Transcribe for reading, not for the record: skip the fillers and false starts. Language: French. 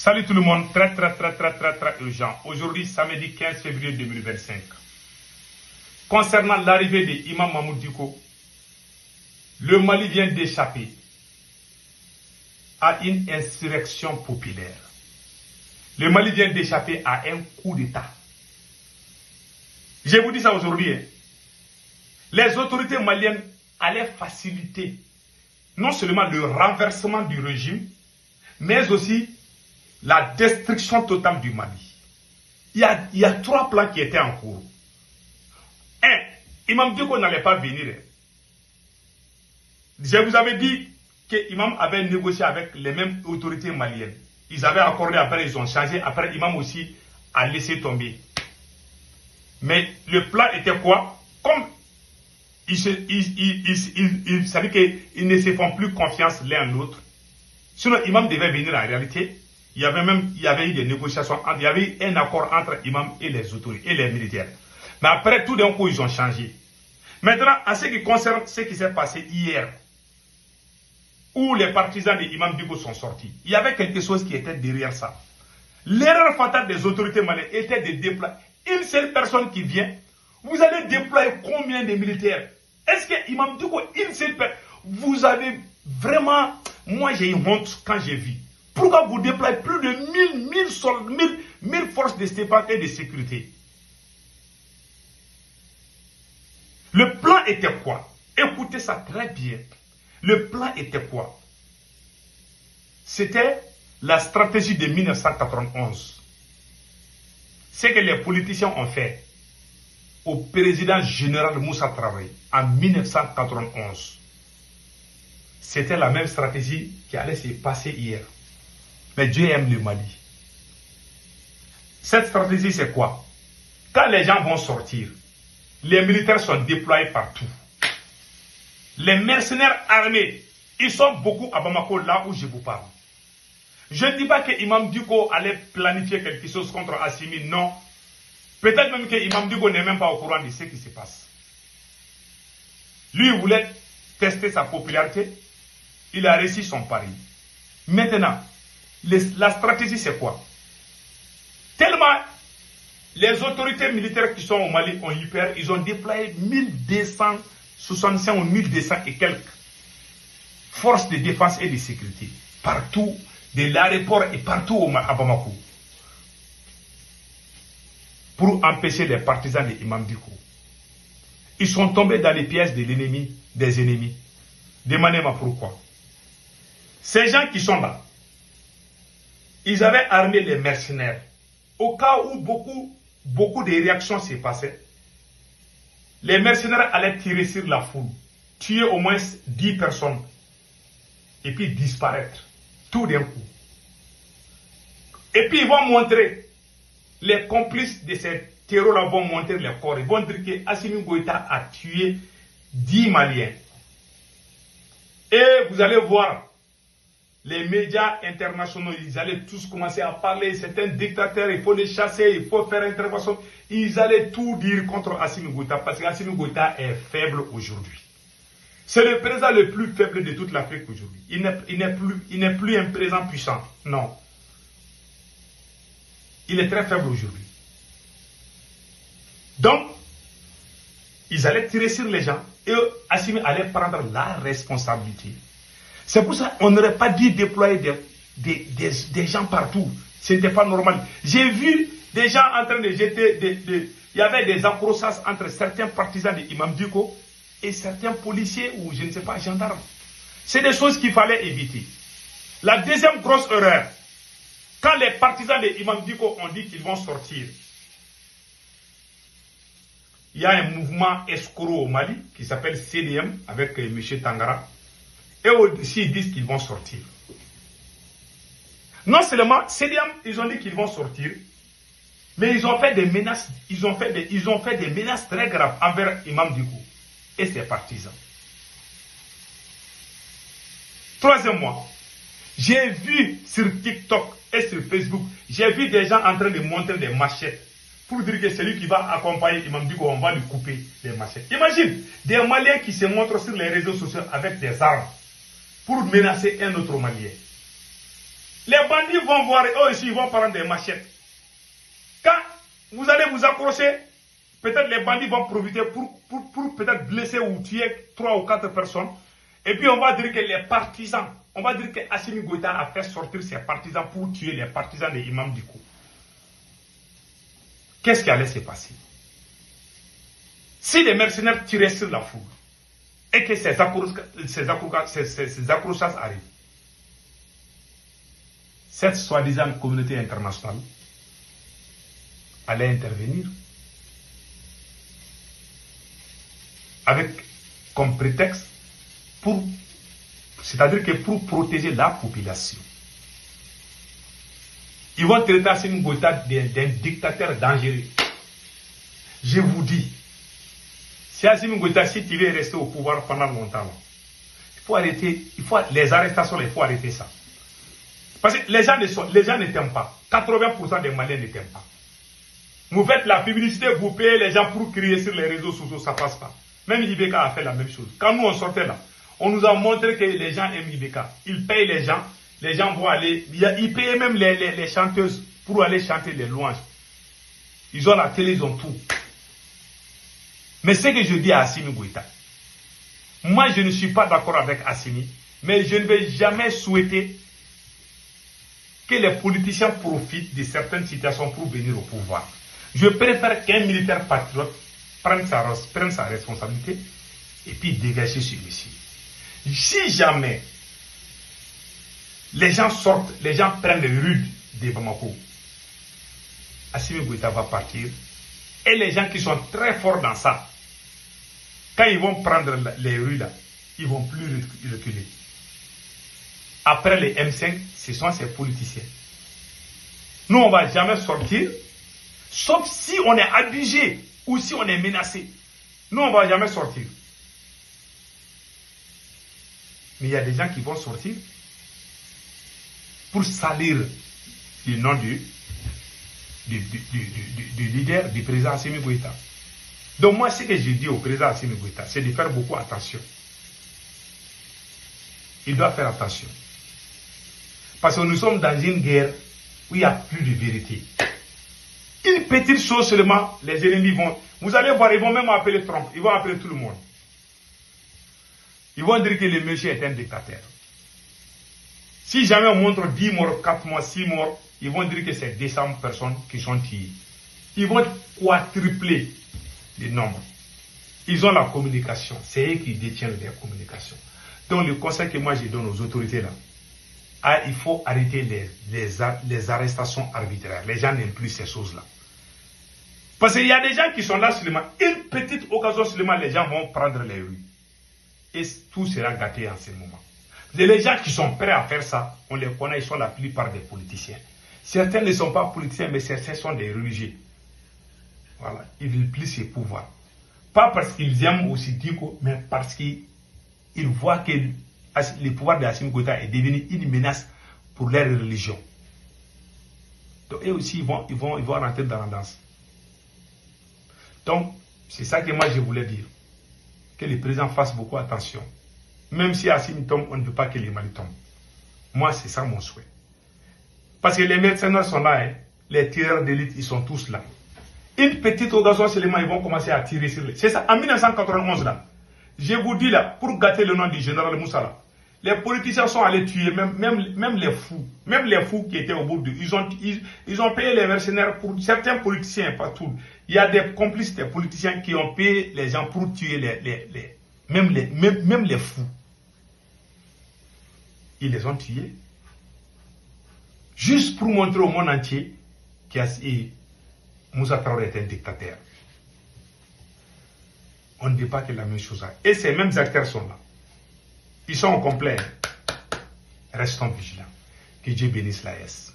Salut tout le monde, très urgent. Aujourd'hui, samedi 15 février 2025. Concernant l'arrivée de Imam Mahmoud Dicko, le Mali vient d'échapper à une insurrection populaire. Le Mali vient d'échapper à un coup d'État. Je vous dis ça aujourd'hui. Les autorités maliennes allaient faciliter non seulement le renversement du régime, mais aussi la destruction totale du Mali. Il y a trois plans qui étaient en cours. Un, Imam Dicko n'allait pas venir. Je vous avais dit que Imam avait négocié avec les mêmes autorités maliennes. Ils avaient accordé, après ils ont changé, après Imam aussi a laissé tomber. Mais le plan était quoi? Comme ils savaient qu'ils ne se font plus confiance l'un l'autre. Sinon, Imam devait venir en réalité. Il y avait eu des négociations, il y avait eu un accord entre Imam et les autorités et les militaires. Mais après, tout d'un coup, ils ont changé. Maintenant, en ce qui concerne ce qui s'est passé hier, où les partisans de Imam Dicko sont sortis, il y avait quelque chose qui était derrière ça. L'erreur fatale des autorités maliennes était de déployer une seule personne qui vient. Vous allez déployer combien de militaires? Est-ce que Imam Dicko, une seule personne, vous avez vraiment... Moi, j'ai eu honte quand j'ai vu. Pourquoi vous déployez plus de 1000 forces de défense et de sécurité? Le plan était quoi? Écoutez ça très bien. Le plan était quoi? C'était la stratégie de 1991. Ce que les politiciens ont fait au président général Moussa Traoré en 1991. C'était la même stratégie qui allait se passer hier. Mais Dieu aime le Mali. Cette stratégie, c'est quoi? Quand les gens vont sortir, les militaires sont déployés partout. Les mercenaires armés, ils sont beaucoup à Bamako, là où je vous parle. Je ne dis pas que Imam Dicko allait planifier quelque chose contre Assimi, non. Peut-être même que Imam Dicko n'est même pas au courant de ce qui se passe. Lui, il voulait tester sa popularité. Il a réussi son pari. Maintenant, la stratégie, c'est quoi? Tellement les autorités militaires qui sont au Mali ont eu peur, ils ont déployé 1265 ou 1200 et quelques forces de défense et de sécurité partout, de l'aéroport et partout à Bamako, pour empêcher les partisans de Imam Dicko. Ils sont tombés dans les pièges de l'ennemi, des ennemis. Demandez-moi pourquoi. Ces gens qui sont là, ils avaient armé les mercenaires. Au cas où beaucoup de réactions se passaient, les mercenaires allaient tirer sur la foule, tuer au moins 10 personnes, et puis disparaître, tout d'un coup. Et puis ils vont montrer, les complices de ces terreurs-là vont montrer les corps. Ils vont dire que Assimi Goïta a tué 10 Maliens. Et vous allez voir, les médias internationaux, ils allaient tous commencer à parler, c'est un dictateur, il faut les chasser, il faut faire intervention. Ils allaient tout dire contre Assimi Goïta, parce qu'Assimi Goïta est faible aujourd'hui. C'est le président le plus faible de toute l'Afrique aujourd'hui. Il n'est plus un président puissant, non. Il est très faible aujourd'hui. Donc, ils allaient tirer sur les gens, et Assimi allait prendre la responsabilité. C'est pour ça qu'on n'aurait pas dû déployer des gens partout. Ce n'était pas normal. J'ai vu des gens en train de jeter il y avait des accrochages entre certains partisans de Imam Dicko et certains policiers ou je ne sais pas, gendarmes. C'est des choses qu'il fallait éviter. La deuxième grosse erreur, quand les partisans de Imam Dicko ont dit qu'ils vont sortir, il y a un mouvement escroc au Mali qui s'appelle CDM avec M. Tangara. Et aussi ils disent qu'ils vont sortir. Non seulement CDM, ils ont dit qu'ils vont sortir, mais ils ont fait des menaces, ils ont fait des menaces très graves envers Imam Dicko et ses partisans. Troisièmement, j'ai vu sur TikTok et sur Facebook, j'ai vu des gens en train de montrer des machettes pour dire que celui qui va accompagner Imam Dicko, on va lui couper les machettes. Imagine, des Maliens qui se montrent sur les réseaux sociaux avec des armes pour menacer un autre Malien. Les bandits vont voir, eux aussi, ils vont prendre des machettes. Quand vous allez vous accrocher, peut-être les bandits vont profiter pour peut-être blesser ou tuer 3 ou 4 personnes. Et puis on va dire que les partisans, on va dire que Assimi Goïta a fait sortir ses partisans pour tuer les partisans de Imam Dicko. Qu'est-ce qui allait se passer? Si les mercenaires tiraient sur la foule et que ces accrochages arrivent, cette soi-disant communauté internationale allait intervenir avec comme prétexte c'est-à-dire que pour protéger la population. Ils vont traiter Assimi Goïta d'un dictateur dangereux. Je vous dis, si Assimi Goïta, si tu veux rester au pouvoir pendant longtemps, il faut arrêter, les arrestations, il faut arrêter ça. Parce que les gens ne t'aiment pas. 80% des Maliens ne t'aiment pas. Vous faites la publicité, vous payez les gens pour crier sur les réseaux sociaux, ça ne passe pas. Même Ibeka a fait la même chose. Quand nous on sortait là, on nous a montré que les gens aiment Ibeka. Ils payent les gens vont aller, ils payent même les chanteuses pour aller chanter les louanges. Ils ont la télé, ils ont tout. Mais ce que je dis à Assimi Goïta, moi je ne suis pas d'accord avec Assimi, mais je ne vais jamais souhaiter que les politiciens profitent de certaines situations pour venir au pouvoir. Je préfère qu'un militaire patriote prenne sa responsabilité et puis dégager celui-ci. Si jamais les gens sortent, les gens prennent les rues de Bamako, Assimi Goïta va partir. Et les gens qui sont très forts dans ça, quand ils vont prendre les rues là, ils ne vont plus reculer. Après les M5, ce sont ces politiciens. Nous, on ne va jamais sortir, sauf si on est abusé ou si on est menacé. Nous, on ne va jamais sortir. Mais il y a des gens qui vont sortir pour salir le nom du leader, du président Assimi Goïta. Donc moi, ce que je dis au président Assimi Goïta, c'est de faire beaucoup attention. Il doit faire attention. Parce que nous sommes dans une guerre où il n'y a plus de vérité. Une petite chose seulement, les ennemis vont... Vous allez voir, ils vont même appeler Trump. Ils vont appeler tout le monde. Ils vont dire que le monsieur est un dictateur. Si jamais on montre 10 morts, 4 morts, 6 morts, ils vont dire que c'est 200 personnes qui sont tuées. Ils vont quadrupler les nombres. Ils ont la communication. C'est eux qui détiennent la communication. Donc le conseil que moi je donne aux autorités là, il faut arrêter les arrestations arbitraires. Les gens n'aiment plus ces choses-là. Parce qu'il y a des gens qui sont là seulement. Une petite occasion seulement, les gens vont prendre les rues. Et tout sera gâté en ce moment. Les gens qui sont prêts à faire ça, on les connaît, ils sont la plupart des politiciens. Certains ne sont pas politiciens, mais certains sont des religieux. Voilà, ils veulent plus ces pouvoirs. Pas parce qu'ils aiment aussi Dicko, mais parce qu'ils voient que le pouvoir de Assimi Goïta est devenu une menace pour leur religion. Donc eux aussi, ils vont rentrer dans la danse. Donc, c'est ça que moi je voulais dire. Que le président fasse beaucoup attention. Même si Assimi tombe, on ne veut pas que les Mali tombent. Moi, c'est ça mon souhait. Parce que les mercenaires sont là, hein. Les tireurs d'élite, ils sont tous là. Une petite occasion seulement, ils vont commencer à tirer sur les... C'est ça, en 1991 là. Je vous dis là, pour gâter le nom du général Moussala, les politiciens sont allés tuer même les fous. Même les fous qui étaient au bout de... Ils ont payé les mercenaires pour... Certains politiciens, pas tous. Il y a des complices des politiciens qui ont payé les gens pour tuer même les fous. Ils les ont tués. Juste pour montrer au monde entier que Moussa Traoré est un dictateur. On ne dit pas que la même chose. Et ces mêmes acteurs sont là. Ils sont au complet. Restons vigilants. Que Dieu bénisse la S.